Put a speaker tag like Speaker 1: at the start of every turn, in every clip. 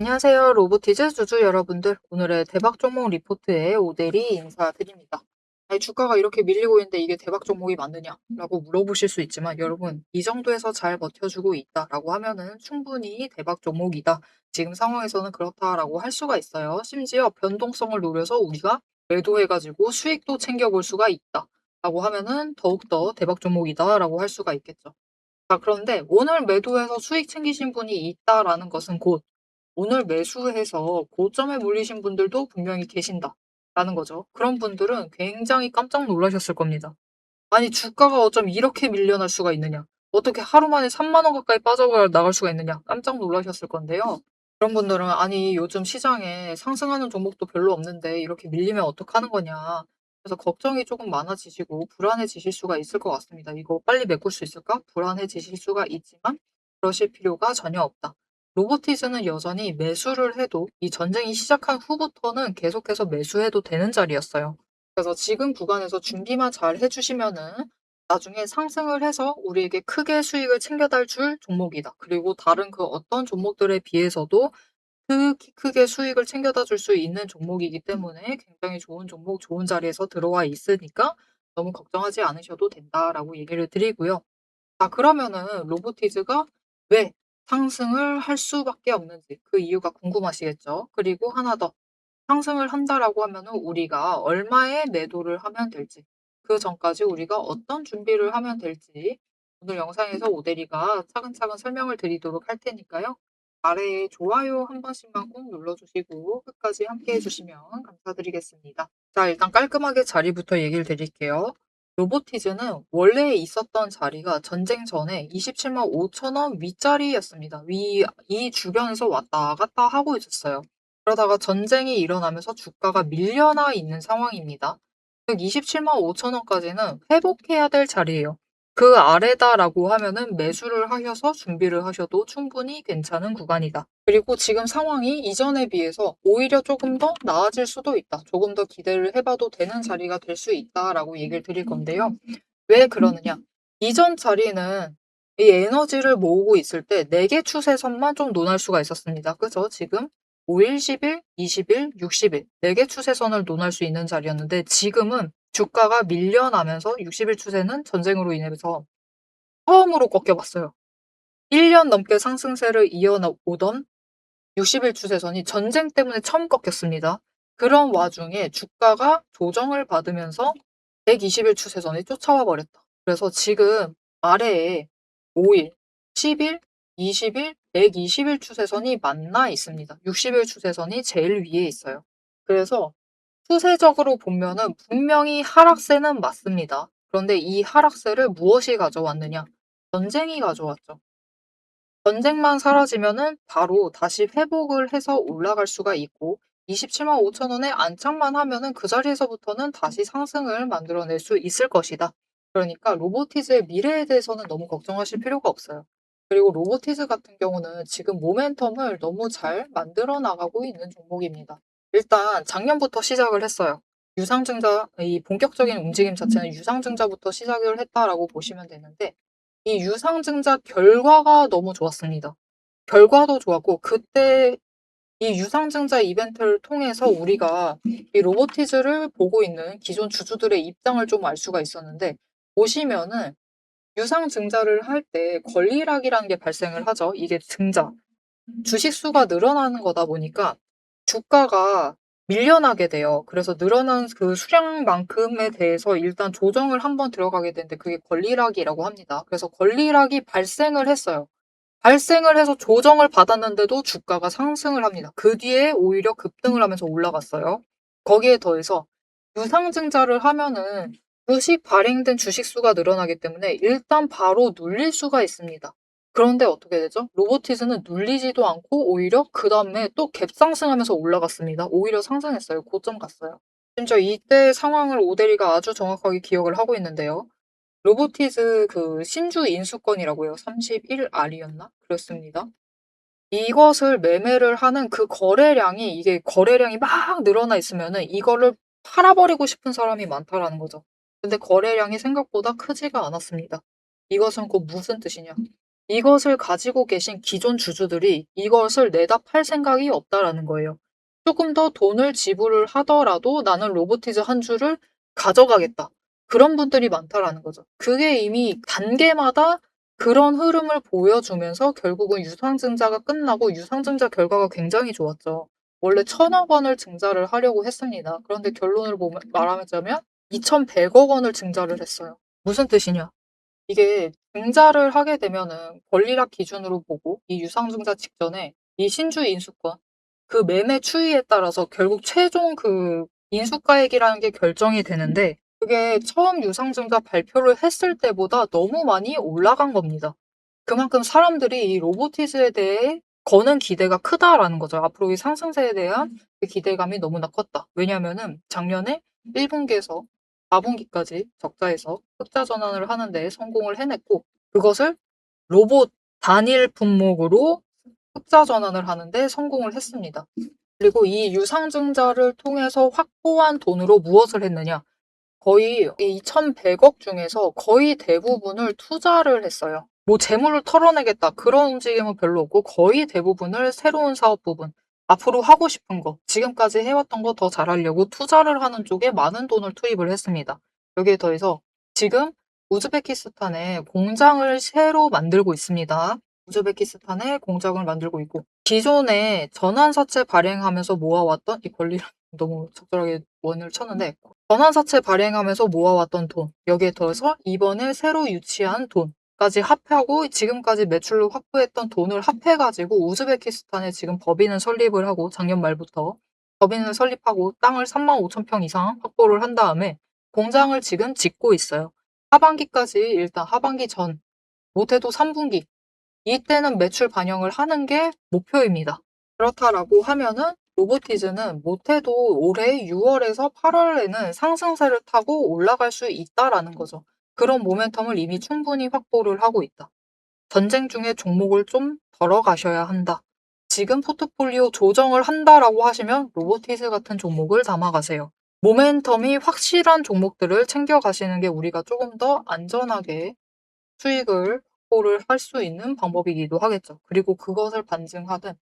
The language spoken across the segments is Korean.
Speaker 1: 안녕하세요. 로보티즈 주주 여러분들. 오늘의 대박 종목 리포트에 오대리 인사드립니다. 아니, 주가가 이렇게 밀리고 있는데 이게 대박 종목이 맞느냐? 라고 물어보실 수 있지만 여러분, 이 정도에서 잘 버텨주고 있다라고 하면은 충분히 대박 종목이다. 지금 상황에서는 그렇다라고 할 수가 있어요. 심지어 변동성을 노려서 우리가 매도해가지고 수익도 챙겨볼 수가 있다. 라고 하면은 더욱더 대박 종목이다라고 할 수가 있겠죠. 자, 그런데 오늘 매도해서 수익 챙기신 분이 있다라는 것은 곧 오늘 매수해서 고점에 몰리신 분들도 분명히 계신다라는 거죠. 그런 분들은 굉장히 깜짝 놀라셨을 겁니다. 아니, 주가가 어쩜 이렇게 밀려날 수가 있느냐? 어떻게 하루 만에 3만 원 가까이 빠져나갈 수가 있느냐? 깜짝 놀라셨을 건데요. 그런 분들은 아니, 요즘 시장에 상승하는 종목도 별로 없는데 이렇게 밀리면 어떡하는 거냐? 그래서 걱정이 조금 많아지시고 불안해지실 수가 있을 것 같습니다. 이거 빨리 메꿀 수 있을까? 불안해지실 수가 있지만 그러실 필요가 전혀 없다. 로보티즈는 여전히 매수를 해도 이 전쟁이 시작한 후부터는 계속해서 매수해도 되는 자리였어요. 그래서 지금 구간에서 준비만 잘 해주시면은 나중에 상승을 해서 우리에게 크게 수익을 챙겨다 줄 종목이다. 그리고 다른 그 어떤 종목들에 비해서도 크게 수익을 챙겨다 줄 수 있는 종목이기 때문에 굉장히 좋은 종목, 좋은 자리에서 들어와 있으니까 너무 걱정하지 않으셔도 된다라고 얘기를 드리고요. 자, 그러면은 로보티즈가 왜 상승을 할 수밖에 없는지 그 이유가 궁금하시겠죠? 그리고 하나 더. 상승을 한다라고 하면은 우리가 얼마에 매도를 하면 될지, 그 전까지 우리가 어떤 준비를 하면 될지 오늘 영상에서 오대리가 차근차근 설명을 드리도록 할 테니까요. 아래에 좋아요 한 번씩만 꼭 눌러주시고 끝까지 함께 해주시면 감사드리겠습니다. 자, 일단 깔끔하게 자리부터 얘기를 드릴게요. 로보티즈는 원래 있었던 자리가 전쟁 전에 27만 5천 원 윗자리였습니다. 이 주변에서 왔다 갔다 하고 있었어요. 그러다가 전쟁이 일어나면서 주가가 밀려나 있는 상황입니다. 즉 27만 5천 원까지는 회복해야 될 자리예요. 그 아래다라고 하면은 매수를 하셔서 준비를 하셔도 충분히 괜찮은 구간이다. 그리고 지금 상황이 이전에 비해서 오히려 조금 더 나아질 수도 있다. 조금 더 기대를 해봐도 되는 자리가 될 수 있다라고 얘기를 드릴 건데요. 왜 그러느냐? 이전 자리는 이 에너지를 모으고 있을 때 4개 추세선만 좀 논할 수가 있었습니다. 그죠? 지금 5일, 10일, 20일, 60일 4개 추세선을 논할 수 있는 자리였는데 지금은 주가가 밀려나면서 60일 추세는 전쟁으로 인해서 처음으로 꺾여봤어요. 1년 넘게 상승세를 이어오던 60일 추세선이 전쟁 때문에 처음 꺾였습니다. 그런 와중에 주가가 조정을 받으면서 120일 추세선이 쫓아와 버렸다. 그래서 지금 아래에 5일, 10일, 20일, 120일 추세선이 만나 있습니다. 60일 추세선이 제일 위에 있어요. 그래서 추세적으로 보면은 분명히 하락세는 맞습니다. 그런데 이 하락세를 무엇이 가져왔느냐? 전쟁이 가져왔죠. 전쟁만 사라지면은 바로 다시 회복을 해서 올라갈 수가 있고 27만 5천 원에 안착만 하면은 그 자리에서부터는 다시 상승을 만들어낼 수 있을 것이다. 그러니까 로보티즈의 미래에 대해서는 너무 걱정하실 필요가 없어요. 그리고 로보티즈 같은 경우는 지금 모멘텀을 너무 잘 만들어 나가고 있는 종목입니다. 일단 작년부터 시작을 했어요. 유상증자, 이 본격적인 움직임 자체는 유상증자부터 시작을 했다라고 보시면 되는데 이 유상증자 결과가 너무 좋았습니다. 결과도 좋았고 그때 이 유상증자 이벤트를 통해서 우리가 이 로보티즈를 보고 있는 기존 주주들의 입장을 좀 알 수가 있었는데 보시면은 유상증자를 할 때 권리락이라는 게 발생을 하죠. 이게 증자. 주식 수가 늘어나는 거다 보니까 주가가 밀려나게 돼요. 그래서 늘어난 그 수량만큼에 대해서 일단 조정을 한번 들어가게 되는데 그게 권리락이라고 합니다. 그래서 권리락이 발생을 했어요. 발생을 해서 조정을 받았는데도 주가가 상승을 합니다. 그 뒤에 오히려 급등을 하면서 올라갔어요. 거기에 더해서 유상증자를 하면은 주식 발행된 주식 수가 늘어나기 때문에 일단 바로 눌릴 수가 있습니다. 그런데 어떻게 되죠? 로보티즈는 눌리지도 않고 오히려 그 다음에 또 갭상승하면서 올라갔습니다. 오히려 상승했어요. 고점 갔어요. 심지어 이때 상황을 오대리가 아주 정확하게 기억을 하고 있는데요. 로보티즈 그 신주 인수권이라고요. 31R이었나? 그렇습니다. 이것을 매매를 하는 그 거래량이 이게 거래량이 막 늘어나 있으면은 이거를 팔아버리고 싶은 사람이 많다라는 거죠. 근데 거래량이 생각보다 크지가 않았습니다. 이것은 곧 무슨 뜻이냐? 이것을 가지고 계신 기존 주주들이 이것을 내다 팔 생각이 없다라는 거예요. 조금 더 돈을 지불을 하더라도 나는 로보티즈 한 주를 가져가겠다. 그런 분들이 많다라는 거죠. 그게 이미 단계마다 그런 흐름을 보여주면서 결국은 유상증자가 끝나고 유상증자 결과가 굉장히 좋았죠. 원래 1,000억 원을 증자를 하려고 했습니다. 그런데 결론을 말하자면 2,100억 원을 증자를 했어요. 무슨 뜻이냐? 이게 증자를 하게 되면은 권리락 기준으로 보고 이 유상증자 직전에 이 신주 인수권 그 매매 추이에 따라서 결국 최종 그 인수가액이라는 게 결정이 되는데 그게 처음 유상증자 발표를 했을 때보다 너무 많이 올라간 겁니다. 그만큼 사람들이 이 로보티즈에 대해 거는 기대가 크다라는 거죠. 앞으로 이 상승세에 대한 그 기대감이 너무나 컸다. 왜냐면은 작년에 1분기에서 4분기까지 적자에서 흑자 전환을 하는 데 성공을 해냈고 그것을 로봇 단일 품목으로 흑자 전환을 하는데 성공을 했습니다. 그리고 이 유상증자를 통해서 확보한 돈으로 무엇을 했느냐? 거의 2,100억 중에서 거의 대부분을 투자를 했어요. 뭐 재물을 털어내겠다 그런 움직임은 별로 없고 거의 대부분을 새로운 사업 부분, 앞으로 하고 싶은 거, 지금까지 해왔던 거 더 잘하려고 투자를 하는 쪽에 많은 돈을 투입을 했습니다. 여기에 더해서 지금 우즈베키스탄에 공장을 새로 만들고 있습니다. 우즈베키스탄에 공장을 만들고 있고 기존에 전환사채 발행하면서 모아왔던 이 권리를 너무 적절하게 원을 쳤는데 전환사채 발행하면서 모아왔던 돈 여기에 더해서 이번에 새로 유치한 돈까지 합하고 지금까지 매출로 확보했던 돈을 합해가지고 우즈베키스탄에 지금 법인을 설립을 하고 작년 말부터 법인을 설립하고 땅을 35,000평 이상 확보를 한 다음에 공장을 지금 짓고 있어요. 하반기까지 일단 하반기 전 못해도 3분기 이때는 매출 반영을 하는 게 목표입니다. 그렇다라고 하면은 로보티즈는 못해도 올해 6월에서 8월에는 상승세를 타고 올라갈 수 있다라는 거죠. 그런 모멘텀을 이미 충분히 확보를 하고 있다. 전쟁 중에 종목을 좀 덜어가셔야 한다. 지금 포트폴리오 조정을 한다라고 하시면 로보티즈 같은 종목을 담아가세요. 모멘텀이 확실한 종목들을 챙겨가시는 게 우리가 조금 더 안전하게 수익을 확보를 할 수 있는 방법이기도 하겠죠. 그리고 그것을 반증하든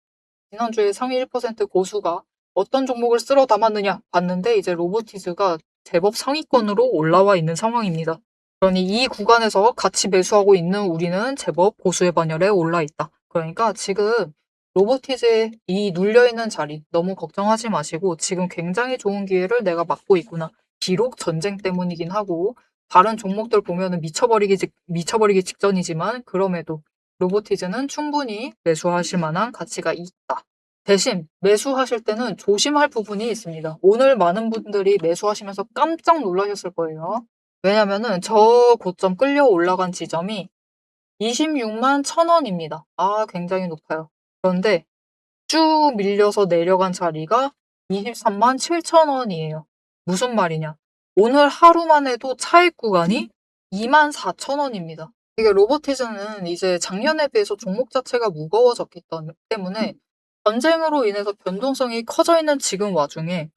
Speaker 1: 지난주에 상위 1% 고수가 어떤 종목을 쓸어 담았느냐 봤는데 이제 로보티즈가 제법 상위권으로 올라와 있는 상황입니다. 그러니 이 구간에서 같이 매수하고 있는 우리는 제법 고수의 반열에 올라 있다. 그러니까 지금 로보티즈의 이 눌려있는 자리 너무 걱정하지 마시고 지금 굉장히 좋은 기회를 내가 맞고 있구나. 비록 전쟁 때문이긴 하고 다른 종목들 보면은 미쳐버리기 직전이지만 그럼에도 로보티즈는 충분히 매수하실 만한 가치가 있다. 대신 매수하실 때는 조심할 부분이 있습니다. 오늘 많은 분들이 매수하시면서 깜짝 놀라셨을 거예요. 왜냐면은 저 고점 끌려 올라간 지점이 26만 1,000원입니다. 아, 굉장히 높아요. 그런데 쭉 밀려서 내려간 자리가 23만 7,000원이에요. 무슨 말이냐? 오늘 하루만 해도 차익 구간이 24,000원입니다. 이게 로보티즈는 이제 작년에 비해서 종목 자체가 무거워졌기 때문에 전쟁으로 인해서 변동성이 커져 있는 지금 와중에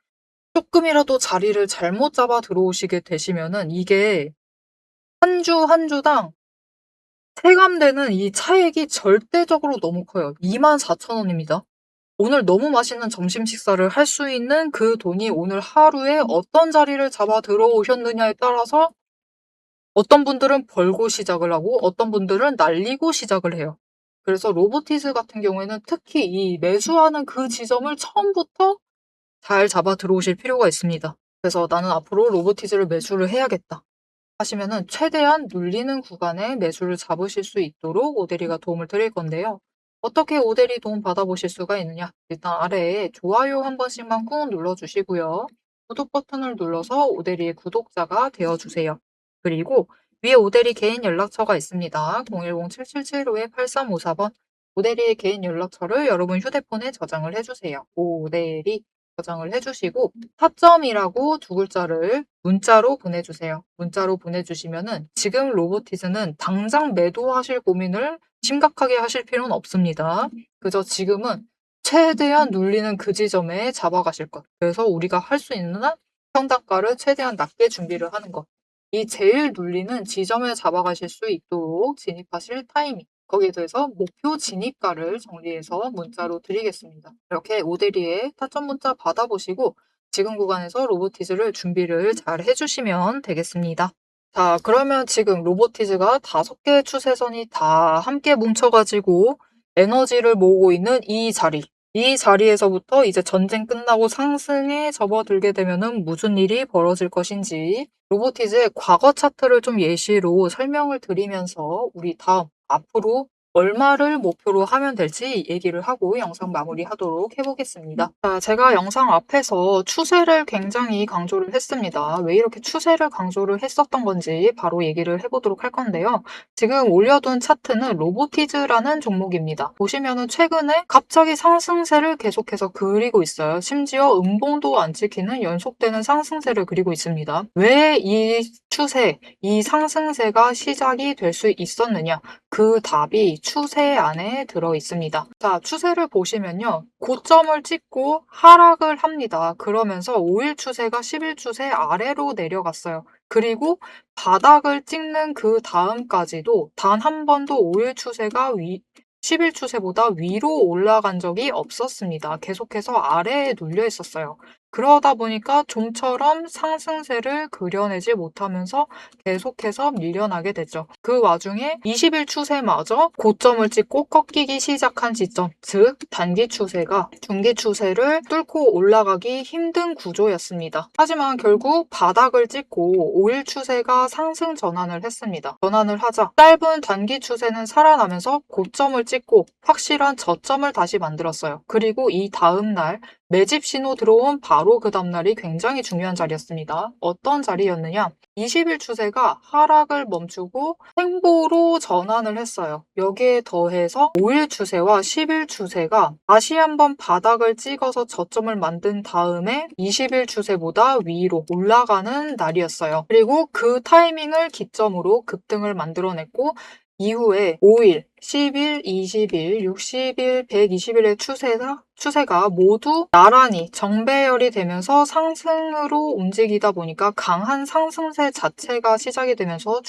Speaker 1: 조금이라도 자리를 잘못 잡아 들어오시게 되시면은 이게 한 주 한 주당 체감되는 이 차액이 절대적으로 너무 커요. 24,000원입니다. 오늘 너무 맛있는 점심 식사를 할 수 있는 그 돈이 오늘 하루에 어떤 자리를 잡아 들어오셨느냐에 따라서 어떤 분들은 벌고 시작을 하고 어떤 분들은 날리고 시작을 해요. 그래서 로보티즈 같은 경우에는 특히 이 매수하는 그 지점을 처음부터 잘 잡아 들어오실 필요가 있습니다. 그래서 나는 앞으로 로보티즈를 매수를 해야겠다 하시면은 최대한 눌리는 구간에 매수를 잡으실 수 있도록 오대리가 도움을 드릴 건데요. 어떻게 오대리 도움 받아보실 수가 있느냐? 일단 아래에 좋아요 한 번씩만 꾹 눌러주시고요. 구독 버튼을 눌러서 오대리의 구독자가 되어주세요. 그리고 위에 오대리 개인 연락처가 있습니다. 010-7775-8354번 오대리의 개인 연락처를 여러분 휴대폰에 저장을 해주세요. 오대리 저장을 해주시고 타점이라고 두 글자를 문자로 보내주세요. 문자로 보내주시면은 지금 로보티즈는 당장 매도하실 고민을 심각하게 하실 필요는 없습니다. 그저 지금은 최대한 눌리는 그 지점에 잡아가실 것. 그래서 우리가 할 수 있는 한 평단가를 최대한 낮게 준비를 하는 것. 이 제일 눌리는 지점에 잡아가실 수 있도록 진입하실 타이밍. 거기에 대해서 목표 진입가를 정리해서 문자로 드리겠습니다. 이렇게 오대리의 타점 문자 받아보시고 지금 구간에서 로보티즈를 준비를 잘 해주시면 되겠습니다. 자, 그러면 지금 로보티즈가 5개의 추세선이 다 함께 뭉쳐가지고 에너지를 모으고 있는 이 자리에서부터 이제 전쟁 끝나고 상승에 접어들게 되면은 무슨 일이 벌어질 것인지 로보티즈의 과거 차트를 좀 예시로 설명을 드리면서 우리 다음 앞으로 얼마를 목표로 하면 될지 얘기를 하고 영상 마무리하도록 해보겠습니다. 자, 제가 영상 앞에서 추세를 굉장히 강조를 했습니다. 왜 이렇게 추세를 강조를 했었던 건지 바로 얘기를 해보도록 할 건데요. 지금 올려둔 차트는 로보티즈라는 종목입니다. 보시면은 최근에 갑자기 상승세를 계속해서 그리고 있어요. 심지어 음봉도 안 찍히는 연속되는 상승세를 그리고 있습니다. 왜 이 추세, 이 상승세가 시작이 될 수 있었느냐? 그 답이 추세 안에 들어 있습니다. 자, 추세를 보시면요. 고점을 찍고 하락을 합니다. 그러면서 5일 추세가 10일 추세 아래로 내려갔어요. 그리고 바닥을 찍는 그 다음까지도 단 한 번도 5일 추세가 10일 추세보다 위로 올라간 적이 없었습니다. 계속해서 아래에 눌려 있었어요. 그러다 보니까 좀처럼 상승세를 그려내지 못하면서 계속해서 밀려나게 됐죠. 그 와중에 20일 추세마저 고점을 찍고 꺾이기 시작한 시점, 즉 단기 추세가 중기 추세를 뚫고 올라가기 힘든 구조였습니다. 하지만 결국 바닥을 찍고 5일 추세가 상승 전환을 했습니다. 전환을 하자 짧은 단기 추세는 살아나면서 고점을 찍고 확실한 저점을 다시 만들었어요. 그리고 이 다음날 매집 신호 들어온 바로 그 다음날이 굉장히 중요한 자리였습니다. 어떤 자리였느냐? 20일 추세가 하락을 멈추고 횡보로 전환을 했어요. 여기에 더해서 5일 추세와 10일 추세가 다시 한번 바닥을 찍어서 저점을 만든 다음에 20일 추세보다 위로 올라가는 날이었어요. 그리고 그 타이밍을 기점으로 급등을 만들어냈고 이후에 5일, 10일, 20일, 60일, 120일의 추세가 모두 나란히 정배열이 되면서 상승으로 움직이다 보니까 강한 상승세 자체가 시작이 되면서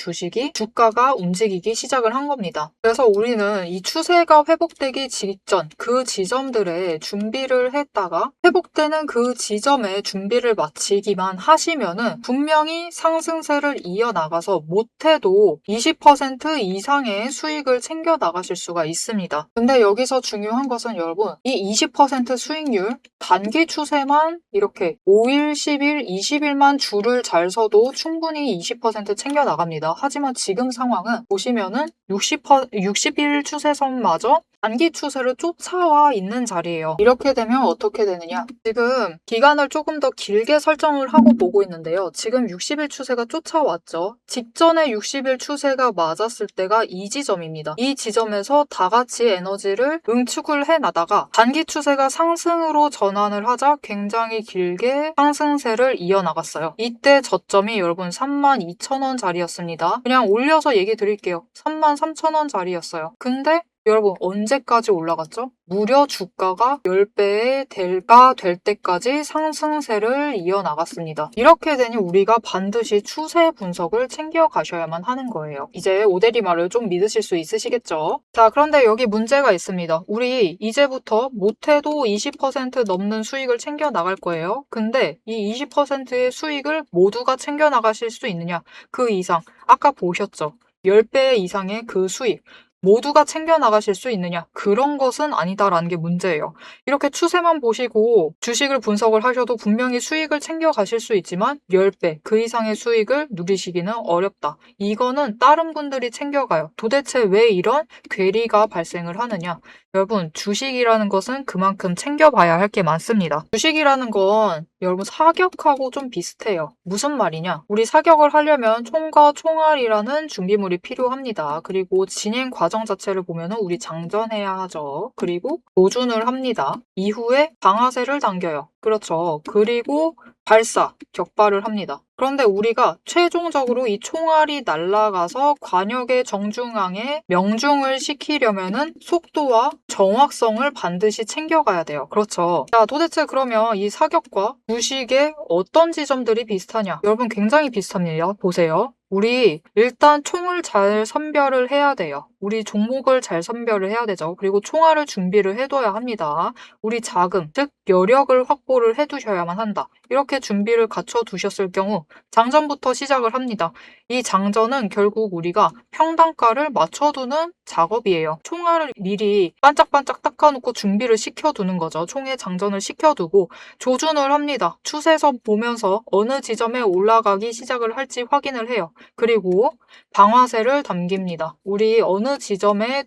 Speaker 1: 주가가 움직이기 시작을 한 겁니다. 그래서 우리는 이 추세가 회복되기 직전 그 지점들에 준비를 했다가 회복되는 그 지점에 준비를 마치기만 하시면은 분명히 상승세를 이어나가서 못해도 20% 이상의 수익을 챙겨 나가실 수가 있습니다. 근데 여기서 중요한 것은 여러분, 이 20% 수익률, 단기 추세만 이렇게 5일, 10일, 20일만 줄을 잘 서도 충분히 20% 챙겨 나갑니다. 하지만 지금 상황은 보시면은 60일 추세선마저 단기 추세를 쫓아와 있는 자리예요. 이렇게 되면 어떻게 되느냐? 지금 기간을 조금 더 길게 설정을 하고 보고 있는데요. 지금 60일 추세가 쫓아왔죠. 직전에 60일 추세가 맞았을 때가 이 지점입니다. 이 지점에서 다 같이 에너지를 응축을 해나다가 단기 추세가 상승으로 전환을 하자 굉장히 길게 상승세를 이어나갔어요. 이때 저점이 여러분 32,000원 자리였습니다. 그냥 올려서 얘기 드릴게요. 33,000원 자리였어요. 근데 여러분 언제까지 올라갔죠? 무려 주가가 10배의 대가 될 때까지 상승세를 이어나갔습니다. 이렇게 되니 우리가 반드시 추세 분석을 챙겨 가셔야만 하는 거예요. 이제 오대리 말을 좀 믿으실 수 있으시겠죠? 자, 그런데 여기 문제가 있습니다. 우리 이제부터 못해도 20% 넘는 수익을 챙겨 나갈 거예요. 근데 이 20%의 수익을 모두가 챙겨 나가실 수 있느냐? 그 이상 아까 보셨죠? 10배 이상의 그 수익 모두가 챙겨 나가실 수 있느냐? 그런 것은 아니다라는 게 문제예요. 이렇게 추세만 보시고 주식을 분석을 하셔도 분명히 수익을 챙겨 가실 수 있지만 10배, 그 이상의 수익을 누리시기는 어렵다. 이거는 다른 분들이 챙겨가요. 도대체 왜 이런 괴리가 발생을 하느냐? 여러분, 주식이라는 것은 그만큼 챙겨봐야 할 게 많습니다. 주식이라는 건 여러분 사격하고 좀 비슷해요. 무슨 말이냐? 우리 사격을 하려면 총과 총알이라는 준비물이 필요합니다. 그리고 진행 과정 자체를 보면은 우리 장전해야 하죠. 그리고 조준을 합니다. 이후에 방아쇠를 당겨요. 그렇죠. 그리고 발사, 격발을 합니다. 그런데 우리가 최종적으로 이 총알이 날아가서 관역의 정중앙에 명중을 시키려면은 속도와 정확성을 반드시 챙겨가야 돼요. 그렇죠. 자, 도대체 그러면 이 사격과 부식의 어떤 지점들이 비슷하냐? 여러분 굉장히 비슷합니다. 보세요. 우리 일단 총을 잘 선별을 해야 돼요. 우리 종목을 잘 선별을 해야 되죠. 그리고 총알을 준비를 해둬야 합니다. 우리 자금, 즉 여력을 확보를 해두셔야만 한다. 이렇게 준비를 갖춰두셨을 경우 장전부터 시작을 합니다. 이 장전은 결국 우리가 평단가를 맞춰두는 작업이에요. 총알을 미리 반짝반짝 닦아놓고 준비를 시켜두는 거죠. 총에 장전을 시켜두고 조준을 합니다. 추세선 보면서 어느 지점에 올라가기 시작을 할지 확인을 해요. 그리고 방아쇠를 당깁니다. 우리 어느 지점에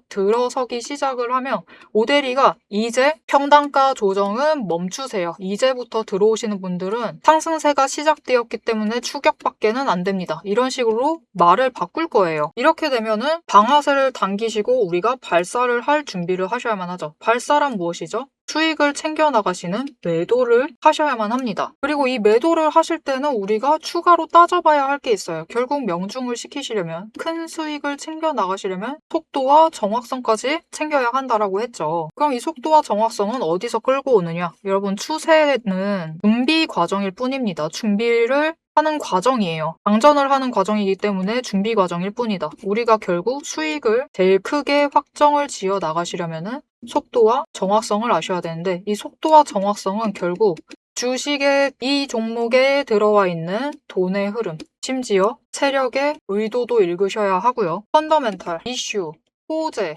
Speaker 1: 들어서기 시작을 하면 오대리가 이제 평단가 조정은 멈추세요. 이제부터 들어오시는 분들은 상승세가 시작되었기 때문에 추격밖에는 안 됩니다. 이런 식으로 말을 바꿀 거예요. 이렇게 되면은 방아쇠를 당기시고 우리가 발사를 할 준비를 하셔야만 하죠. 발사란 무엇이죠? 수익을 챙겨 나가시는 매도를 하셔야만 합니다. 그리고 이 매도를 하실 때는 우리가 추가로 따져봐야 할 게 있어요. 결국 명중을 시키시려면, 큰 수익을 챙겨 나가시려면 속도와 정확성까지 챙겨야 한다라고 했죠. 그럼 이 속도와 정확성은 어디서 끌고 오느냐? 여러분, 추세는 준비 과정일 뿐입니다. 준비를 하는 과정이에요. 장전을 하는 과정이기 때문에 준비 과정일 뿐이다. 우리가 결국 수익을 제일 크게 확정을 지어 나가시려면은 속도와 정확성을 아셔야 되는데, 이 속도와 정확성은 결국 주식의 이 종목에 들어와 있는 돈의 흐름, 심지어 세력의 의도도 읽으셔야 하고요. 펀더멘탈, 이슈, 호재,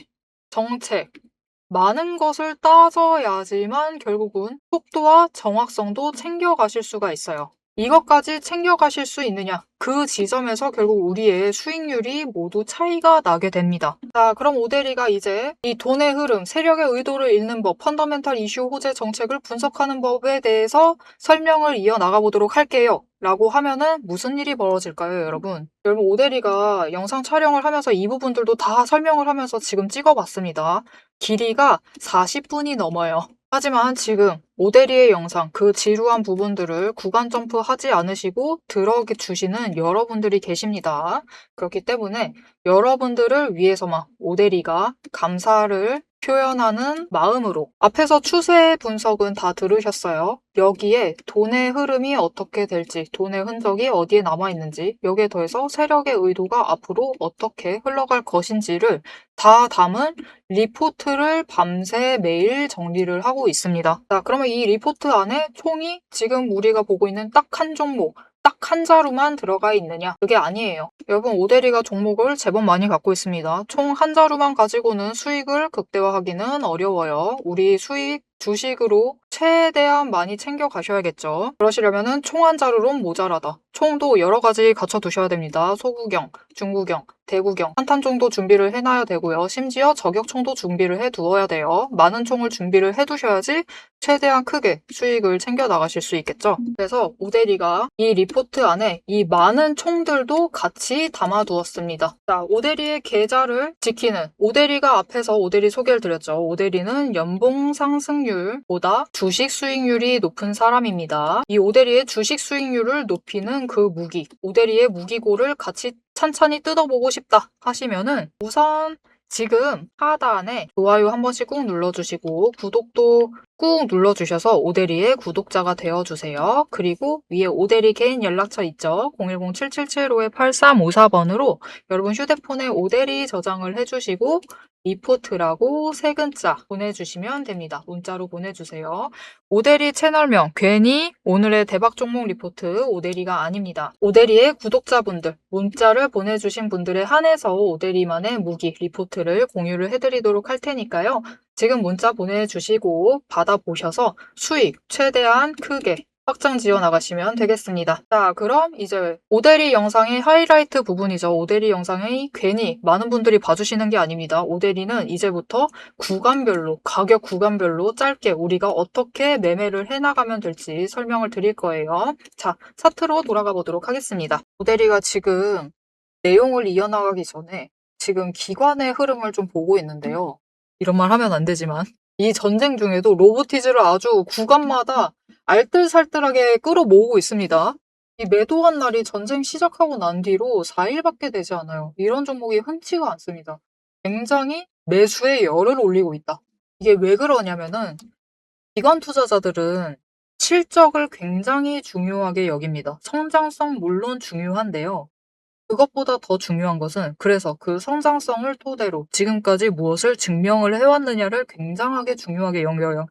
Speaker 1: 정책, 많은 것을 따져야지만 결국은 속도와 정확성도 챙겨가실 수가 있어요. 이것까지 챙겨가실 수 있느냐? 그 지점에서 결국 우리의 수익률이 모두 차이가 나게 됩니다. 자, 그럼 오대리가 이제 이 돈의 흐름, 세력의 의도를 읽는 법, 펀더멘탈 이슈 호재 정책을 분석하는 법에 대해서 설명을 이어나가 보도록 할게요. 라고 하면은 무슨 일이 벌어질까요, 여러분? 여러분, 오대리가 영상 촬영을 하면서 이 부분들도 다 설명을 하면서 지금 찍어봤습니다. 길이가 40분이 넘어요. 하지만 지금 오대리의 영상, 그 지루한 부분들을 구간 점프 하지 않으시고 들어주시는 여러분들이 계십니다. 그렇기 때문에 여러분들을 위해서만 오대리가 감사를 표현하는 마음으로 앞에서 추세 분석은 다 들으셨어요. 여기에 돈의 흐름이 어떻게 될지, 돈의 흔적이 어디에 남아있는지, 여기에 더해서 세력의 의도가 앞으로 어떻게 흘러갈 것인지를 다 담은 리포트를 밤새 매일 정리를 하고 있습니다. 자, 그러면 이 리포트 안에 총이 지금 우리가 보고 있는 딱 한 종목, 딱 한 자루만 들어가 있느냐? 그게 아니에요. 여러분, 오대리가 종목을 제법 많이 갖고 있습니다. 총 한 자루만 가지고는 수익을 극대화하기는 어려워요. 우리 수익 주식으로 최대한 많이 챙겨 가셔야겠죠. 그러시려면은 총 한 자루론 모자라다. 총도 여러 가지 갖춰 두셔야 됩니다. 소구경, 중구경, 대구경, 한탄 총도 준비를 해놔야 되고요. 심지어 저격총도 준비를 해 두어야 돼요. 많은 총을 준비를 해 두셔야지 최대한 크게 수익을 챙겨 나가실 수 있겠죠. 그래서 오대리가 이 리포트 안에 이 많은 총들도 같이 담아 두었습니다. 자, 오대리의 계좌를 지키는, 오대리가 앞에서 오대리 소개를 드렸죠. 오대리는 연봉 상승률보다 주식 수익률이 높은 사람입니다. 이 오대리의 주식 수익률을 높이는 그 무기, 오대리의 무기고를 같이 찬찬히 뜯어보고 싶다 하시면은 우선 지금 하단에 좋아요 한 번씩 꾹 눌러주시고 구독도 꾹 눌러주셔서 오대리의 구독자가 되어주세요. 그리고 위에 오대리 개인 연락처 있죠? 010-7775-8354번으로 여러분 휴대폰에 오대리 저장을 해주시고 리포트라고 세 글자 보내주시면 됩니다. 문자로 보내주세요. 오대리 채널명 괜히 오늘의 대박 종목 리포트 오대리가 아닙니다. 오대리의 구독자분들 문자를 보내주신 분들에 한해서 오대리만의 무기 리포트를 공유를 해드리도록 할 테니까요. 지금 문자 보내주시고 받아보셔서 수익 최대한 크게 확장 지어 나가시면 되겠습니다. 자, 그럼 이제 오대리 영상의 하이라이트 부분이죠. 오대리 영상이 괜히 많은 분들이 봐주시는 게 아닙니다. 오대리는 이제부터 구간별로, 가격 구간별로 짧게 우리가 어떻게 매매를 해나가면 될지 설명을 드릴 거예요. 자, 차트로 돌아가 보도록 하겠습니다. 오대리가 지금 내용을 이어나가기 전에 지금 기관의 흐름을 좀 보고 있는데요. 이런 말 하면 안 되지만 이 전쟁 중에도 로보티즈를 아주 구간마다 알뜰살뜰하게 끌어모으고 있습니다. 이 매도한 날이 전쟁 시작하고 난 뒤로 4일밖에 되지 않아요. 이런 종목이 흔치가 않습니다. 굉장히 매수의 열을 올리고 있다. 이게 왜 그러냐면은 기관 투자자들은 실적을 굉장히 중요하게 여깁니다. 성장성 물론 중요한데요. 그것보다 더 중요한 것은 그래서 그 성장성을 토대로 지금까지 무엇을 증명을 해왔느냐를 굉장하게 중요하게 여겨요.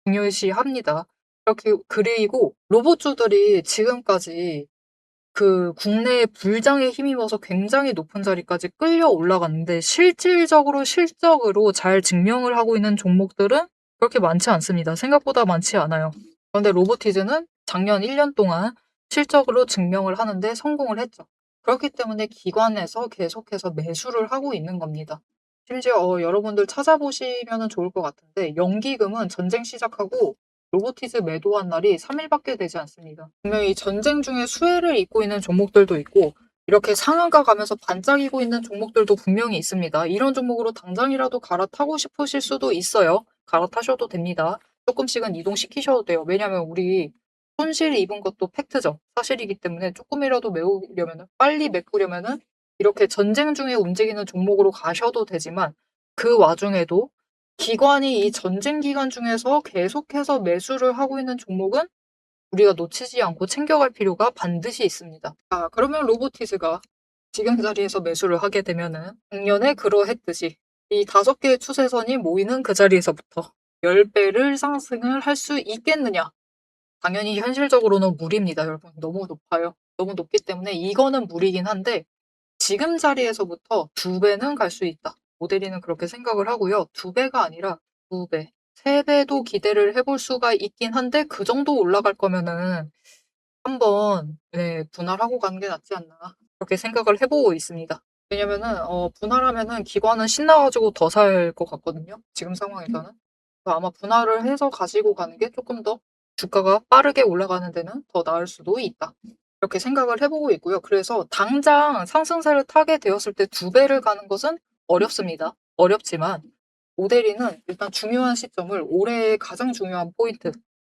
Speaker 1: 중요시합니다. 그렇게 그리고 로봇주들이 지금까지 그 국내의 불장에 힘입어서 굉장히 높은 자리까지 끌려 올라갔는데 실질적으로 실적으로 잘 증명을 하고 있는 종목들은 그렇게 많지 않습니다. 생각보다 많지 않아요. 그런데 로보티즈는 작년 1년 동안 실적으로 증명을 하는데 성공을 했죠. 그렇기 때문에 기관에서 계속해서 매수를 하고 있는 겁니다. 심지어 여러분들 찾아보시면 좋을 것 같은데 연기금은 전쟁 시작하고 로보티즈 매도한 날이 3일밖에 되지 않습니다. 분명히 전쟁 중에 수혜를 입고 있는 종목들도 있고 이렇게 상한가 가면서 반짝이고 있는 종목들도 분명히 있습니다. 이런 종목으로 당장이라도 갈아타고 싶으실 수도 있어요. 갈아타셔도 됩니다. 조금씩은 이동시키셔도 돼요. 왜냐면 우리 손실 입은 것도 팩트죠. 사실이기 때문에 조금이라도 메우려면 빨리 메꾸려면은 이렇게 전쟁 중에 움직이는 종목으로 가셔도 되지만 그 와중에도 기관이 이 전쟁 기간 중에서 계속해서 매수를 하고 있는 종목은 우리가 놓치지 않고 챙겨갈 필요가 반드시 있습니다. 자, 그러면 로보티즈가 지금 자리에서 매수를 하게 되면은 작년에 그러했듯이 이 5개의 추세선이 모이는 그 자리에서부터 10배를 상승을 할 수 있겠느냐? 당연히 현실적으로는 무리입니다, 여러분. 너무 높아요. 너무 높기 때문에 이거는 무리긴 한데 지금 자리에서부터 2배는 갈 수 있다. 모델이는 그렇게 생각을 하고요. 2배가 아니라 2배, 3배도 기대를 해볼 수가 있긴 한데 그 정도 올라갈 거면은 한번 분할하고 가는 게 낫지 않나 그렇게 생각을 해보고 있습니다. 왜냐면은 분할하면은 기관은 신나가지고 더 살 것 같거든요. 지금 상황에서는. 그래서 아마 분할을 해서 가지고 가는 게 조금 더 주가가 빠르게 올라가는 데는 더 나을 수도 있다. 이렇게 생각을 해보고 있고요. 그래서 당장 상승세를 타게 되었을 때 2배를 가는 것은 어렵습니다. 어렵지만 모델이는 일단 중요한 시점을 올해의 가장 중요한 포인트.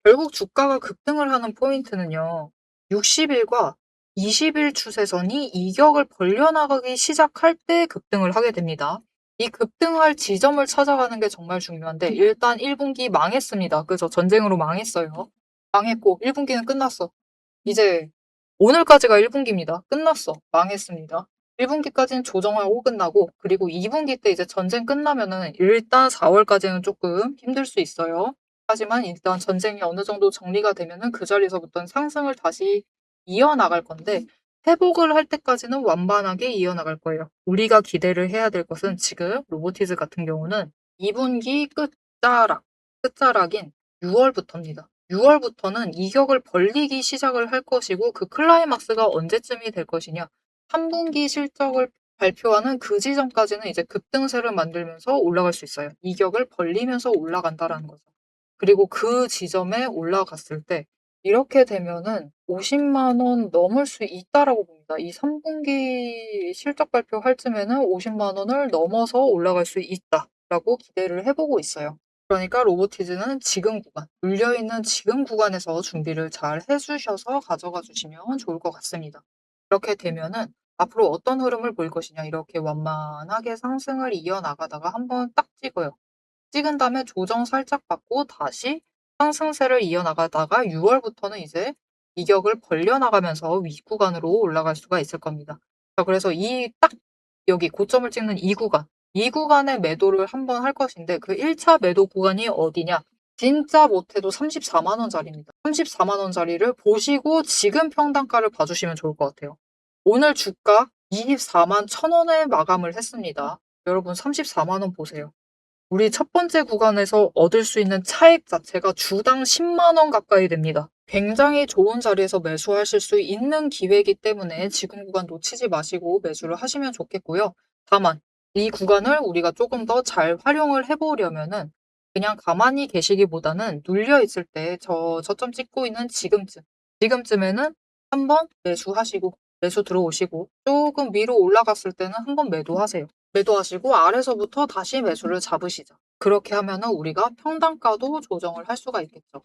Speaker 1: 결국 주가가 급등을 하는 포인트는요. 60일과 20일 추세선이 이격을 벌려나가기 시작할 때 급등을 하게 됩니다. 이 급등할 지점을 찾아가는 게 정말 중요한데 일단 1분기 망했습니다. 그죠? 전쟁으로 망했어요. 망했고 1분기는 끝났어. 이제 오늘까지가 1분기입니다. 끝났어. 망했습니다. 1분기까지는 조정하고 끝나고 그리고 2분기 때 이제 전쟁 끝나면은 일단 4월까지는 조금 힘들 수 있어요. 하지만 일단 전쟁이 어느 정도 정리가 되면은 그 자리에서부터는 상승을 다시 이어나갈 건데 회복을 할 때까지는 완만하게 이어나갈 거예요. 우리가 기대를 해야 될 것은 지금 로보티즈 같은 경우는 2분기 끝자락인 6월부터입니다. 6월부터는 이격을 벌리기 시작을 할 것이고 그 클라이막스가 언제쯤이 될 것이냐. 3분기 실적을 발표하는 그 지점까지는 이제 급등세를 만들면서 올라갈 수 있어요. 이격을 벌리면서 올라간다라는 거죠. 그리고 그 지점에 올라갔을 때 이렇게 되면은 50만 원 넘을 수 있다라고 봅니다. 이 3분기 실적 발표할 쯤에는 50만 원을 넘어서 올라갈 수 있다라고 기대를 해보고 있어요. 그러니까 로보티즈는 지금 구간, 눌려있는 지금 구간에서 준비를 잘 해주셔서 가져가 주시면 좋을 것 같습니다. 이렇게 되면은 앞으로 어떤 흐름을 볼 것이냐 이렇게 완만하게 상승을 이어나가다가 한번 딱 찍어요. 찍은 다음에 조정 살짝 받고 다시 상승세를 이어나가다가 6월부터는 이제 이격을 벌려나가면서 윗구간으로 올라갈 수가 있을 겁니다. 자, 그래서 이 딱 여기 고점을 찍는 이 구간, 이 구간에 매도를 한번 할 것인데 그 1차 매도 구간이 어디냐? 진짜 못해도 34만 원짜리입니다. 34만 원짜리를 보시고 지금 평단가를 봐주시면 좋을 것 같아요. 오늘 주가 24만 1,000원에 마감을 했습니다. 여러분 34만 원 보세요. 우리 첫 번째 구간에서 얻을 수 있는 차익 자체가 주당 10만 원 가까이 됩니다. 굉장히 좋은 자리에서 매수하실 수 있는 기회이기 때문에 지금 구간 놓치지 마시고 매수를 하시면 좋겠고요. 다만 이 구간을 우리가 조금 더 잘 활용을 해보려면은 그냥 가만히 계시기보다는 눌려 있을 때 저점 찍고 있는 지금쯤에는 한번 매수하시고 매수 들어오시고 조금 위로 올라갔을 때는 한번 매도하세요. 매도하시고 아래서부터 다시 매수를 잡으시죠. 그렇게 하면은 우리가 평단가도 조정을 할 수가 있겠죠.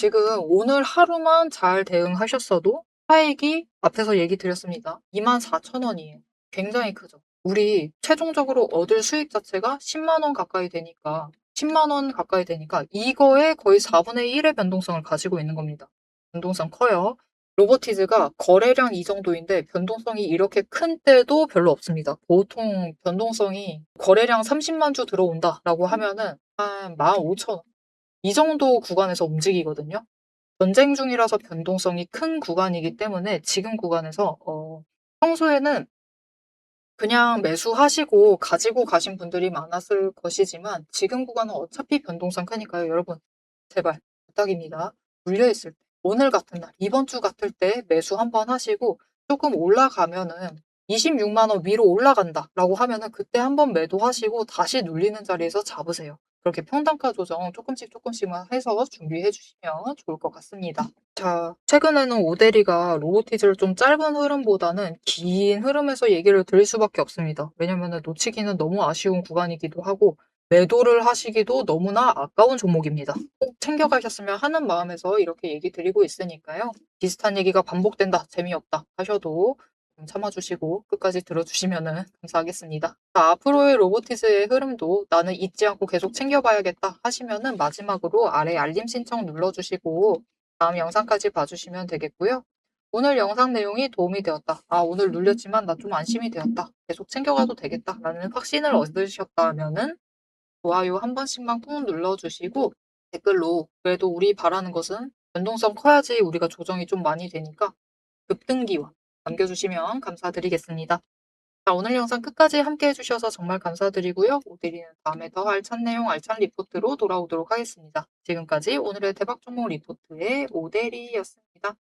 Speaker 1: 지금 오늘 하루만 잘 대응하셨어도 차익이 앞에서 얘기 드렸습니다. 24,000원이에요. 굉장히 크죠. 우리 최종적으로 얻을 수익 자체가 10만 원 가까이 되니까 10만 원 가까이 되니까 이거의 거의 4분의 1의 변동성을 가지고 있는 겁니다. 변동성 커요. 로보티즈가 거래량 이 정도인데 변동성이 이렇게 큰 때도 별로 없습니다. 보통 변동성이 거래량 30만 주 들어온다라고 하면은 한 15,000원. 이 정도 구간에서 움직이거든요. 전쟁 중이라서 변동성이 큰 구간이기 때문에 지금 구간에서 평소에는 그냥 매수하시고 가지고 가신 분들이 많았을 것이지만 지금 구간은 어차피 변동성 크니까요. 여러분 제발 부탁입니다. 물려있을 때 오늘 같은 날 이번 주 같을 때 매수 한번 하시고 조금 올라가면은 26만 원 위로 올라간다라고 하면은 그때 한번 매도하시고 다시 눌리는 자리에서 잡으세요. 그렇게 평단가 조정 조금씩만 해서 준비해 주시면 좋을 것 같습니다. 자, 최근에는 오데리가 로보티즈를 좀 짧은 흐름보다는 긴 흐름에서 얘기를 드릴 수밖에 없습니다. 왜냐면은 놓치기는 너무 아쉬운 구간이기도 하고 매도를 하시기도 너무나 아까운 종목입니다. 꼭 챙겨가셨으면 하는 마음에서 이렇게 얘기 드리고 있으니까요. 비슷한 얘기가 반복된다, 재미없다 하셔도 좀 참아주시고 끝까지 들어주시면 감사하겠습니다. 자, 앞으로의 로보티즈의 흐름도 나는 잊지 않고 계속 챙겨봐야겠다 하시면은 마지막으로 아래 알림 신청 눌러주시고 다음 영상까지 봐주시면 되겠고요. 오늘 영상 내용이 도움이 되었다. 아, 오늘 눌렸지만 나 좀 안심이 되었다. 계속 챙겨가도 되겠다. 라는 확신을 얻으셨다면은 좋아요 한 번씩만 꾹 눌러주시고 댓글로 그래도 우리 바라는 것은 변동성 커야지 우리가 조정이 좀 많이 되니까 급등기원 남겨주시면 감사드리겠습니다. 자, 오늘 영상 끝까지 함께 해주셔서 정말 감사드리고요. 오데리는 다음에 더 알찬 내용, 알찬 리포트로 돌아오도록 하겠습니다. 지금까지 오늘의 대박 종목 리포트의 오데리였습니다.